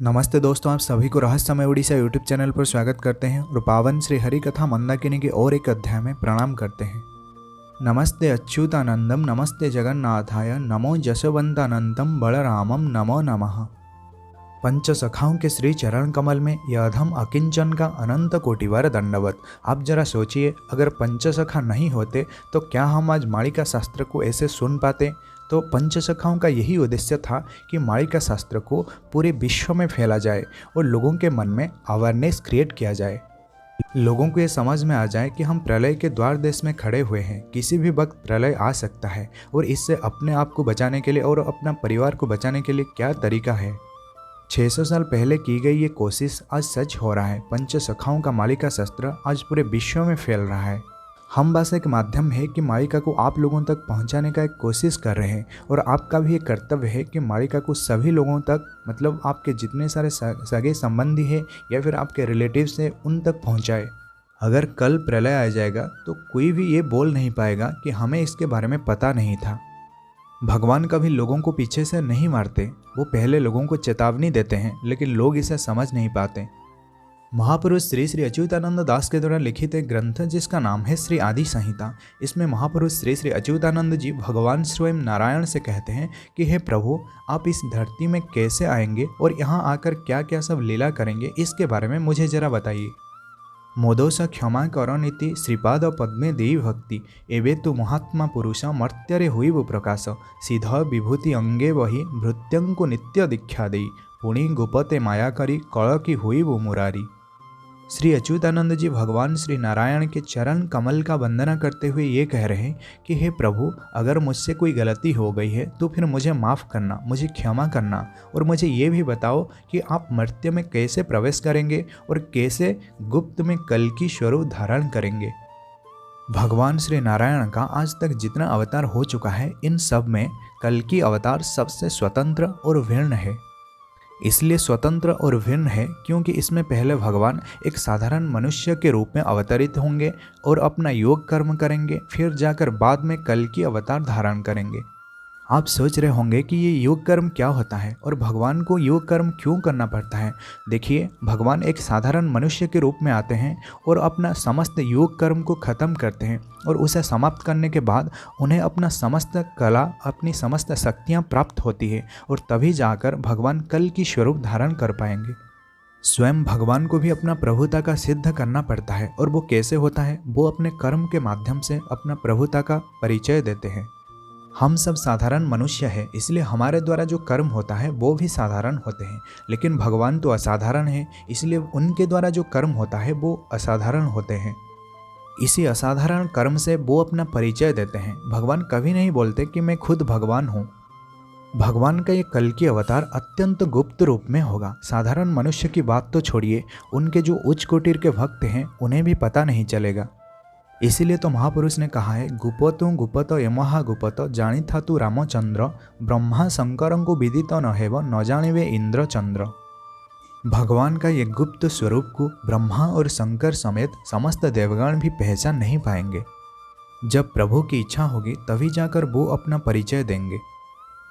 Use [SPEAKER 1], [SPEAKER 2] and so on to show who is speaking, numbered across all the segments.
[SPEAKER 1] नमस्ते दोस्तों, आप सभी को रहस्यमय उड़ीसा यूट्यूब चैनल पर स्वागत करते हैं और पावन श्री हरि कथा मंदाकिनी के और एक अध्याय में प्रणाम करते हैं। नमस्ते अच्युतानंदम नमस्ते जगन्नाथाय नमो जशवंतानंदम बलरामम नमो नमः। पंच सखाओं के श्री चरण कमल में यह अधम अकिंचन का अनंत कोटिवार दंडवत। आप जरा सोचिए, अगर पंच सखा नहीं होते तो क्या हम आज मालिका शास्त्र को ऐसे सुन पाते। तो पंचसखाओं का यही उद्देश्य था कि मालिका शास्त्र को पूरे विश्व में फैला जाए और लोगों के मन में अवेयरनेस क्रिएट किया जाए। लोगों को ये समझ में आ जाए कि हम प्रलय के द्वार देश में खड़े हुए हैं, किसी भी वक्त प्रलय आ सकता है और इससे अपने आप को बचाने के लिए और अपना परिवार को बचाने के लिए क्या तरीका है। 600 साल पहले की गई ये कोशिश आज सच हो रहा है। पंचसखाओं का मालिका शास्त्र आज पूरे विश्व में फैल रहा है। हम बस एक माध्यम है कि मालिका को आप लोगों तक पहुंचाने का एक कोशिश कर रहे हैं और आपका भी एक कर्तव्य है कि मालिका को सभी लोगों तक, मतलब आपके जितने सारे सगे संबंधी हैं या फिर आपके रिलेटिव्स हैं, उन तक पहुंचाए। अगर कल प्रलय आ जाएगा तो कोई भी ये बोल नहीं पाएगा कि हमें इसके बारे में पता नहीं था। भगवान कभी लोगों को पीछे से नहीं मारते, वो पहले लोगों को चेतावनी देते हैं, लेकिन लोग इसे समझ नहीं पाते। महापुरुष श्री श्री अच्युतानंद दास के द्वारा लिखित एक ग्रंथ जिसका नाम है श्री आदि संहिता। इसमें महापुरुष श्री श्री अच्युतानंद जी भगवान स्वयं नारायण से कहते हैं कि हे प्रभु, आप इस धरती में कैसे आएंगे और यहाँ आकर क्या क्या सब लीला करेंगे, इसके बारे में मुझे जरा बताइए। मोदोस क्षमा करोनीति श्रीपाद पद्मे देवी भक्ति एवे तु महात्मा पुरुष मर्त्ୟରେ हुई वो प्रकाश सीध विभूति अंगे वही भृत्यंको नित्य दीक्षा देई पुणी गोपते माया करी कल की हुई वो मुरारी। श्री अच्युतानंद जी भगवान श्री नारायण के चरण कमल का वंदना करते हुए ये कह रहे हैं कि हे प्रभु, अगर मुझसे कोई गलती हो गई है तो फिर मुझे माफ़ करना, मुझे क्षमा करना और मुझे ये भी बताओ कि आप मर्त्य में कैसे प्रवेश करेंगे और कैसे गुप्त में कल की स्वरूप धारण करेंगे। भगवान श्री नारायण का आज तक जितना अवतार हो चुका है, इन सब में कल की अवतार सबसे स्वतंत्र और भिन्न है। इसलिए स्वतंत्र और भिन्न है क्योंकि इसमें पहले भगवान एक साधारण मनुष्य के रूप में अवतरित होंगे और अपना योग कर्म करेंगे, फिर जाकर बाद में कल की अवतार धारण करेंगे। आप सोच रहे होंगे कि ये योग कर्म क्या होता है और भगवान को योग कर्म क्यों करना पड़ता है। देखिए, भगवान एक साधारण मनुष्य के रूप में आते हैं और अपना समस्त योग कर्म को ख़त्म करते हैं और उसे समाप्त करने के बाद उन्हें अपना समस्त कला, अपनी समस्त शक्तियाँ प्राप्त होती है और तभी जाकर भगवान कल की स्वरूप धारण कर पाएंगे। स्वयं भगवान को भी अपना प्रभुता का सिद्ध करना पड़ता है और वो कैसे होता है, वो अपने कर्म के माध्यम से अपना प्रभुता का परिचय देते हैं। हम सब साधारण मनुष्य हैं, इसलिए हमारे द्वारा जो कर्म होता है वो भी साधारण होते हैं, लेकिन भगवान तो असाधारण हैं, इसलिए उनके द्वारा जो कर्म होता है वो असाधारण होते हैं। इसी असाधारण कर्म से वो अपना परिचय देते हैं। भगवान कभी नहीं बोलते कि मैं खुद भगवान हूँ। भगवान का ये कल की अवतार अत्यंत गुप्त रूप में होगा। साधारण मनुष्य की बात तो छोड़िए, उनके जो उच्च कोटि के भक्त हैं उन्हें भी पता नहीं चलेगा। इसीलिए तो महापुरुष ने कहा है, गुपतो गुपत यमहा गुपत जानी था तू रामचंद्र ब्रह्मा शंकर को विदित न हेव न जाने वे इंद्र चंद्र। भगवान का ये गुप्त स्वरूप को ब्रह्मा और शंकर समेत समस्त देवगण भी पहचान नहीं पाएंगे। जब प्रभु की इच्छा होगी तभी जाकर वो अपना परिचय देंगे।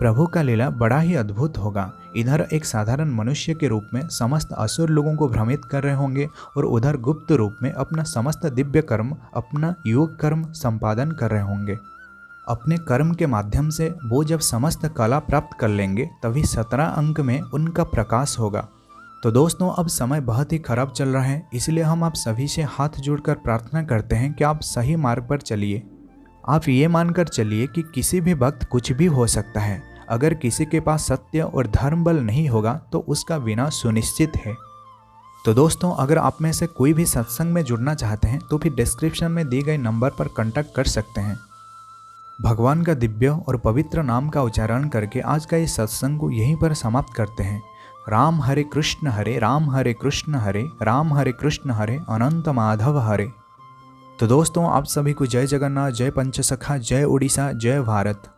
[SPEAKER 1] प्रभु का लीला बड़ा ही अद्भुत होगा। इधर एक साधारण मनुष्य के रूप में समस्त असुर लोगों को भ्रमित कर रहे होंगे और उधर गुप्त रूप में अपना समस्त दिव्य कर्म, अपना योग कर्म संपादन कर रहे होंगे। अपने कर्म के माध्यम से वो जब समस्त कला प्राप्त कर लेंगे तभी 17 अंक में उनका प्रकाश होगा। तो दोस्तों, अब समय बहुत ही खराब चल रहा है, इसलिए हम आप सभी से हाथ जोड़कर प्रार्थना करते हैं कि आप सही मार्ग पर चलिए। आप ये मानकर चलिए कि किसी भी वक्त कुछ भी हो सकता है। अगर किसी के पास सत्य और धर्म बल नहीं होगा तो उसका विनाश सुनिश्चित है। तो दोस्तों, अगर आप में से कोई भी सत्संग में जुड़ना चाहते हैं तो फिर डिस्क्रिप्शन में दिए गए नंबर पर कांटेक्ट कर सकते हैं। भगवान का दिव्य और पवित्र नाम का उच्चारण करके आज का इस सत्संग को यहीं पर समाप्त करते हैं। राम हरे कृष्ण हरे राम हरे कृष्ण हरे राम हरे कृष्ण हरे अनंत माधव हरे। तो दोस्तों, आप सभी को जय जगन्नाथ, जय पंचसखा, जय उड़ीसा, जय भारत।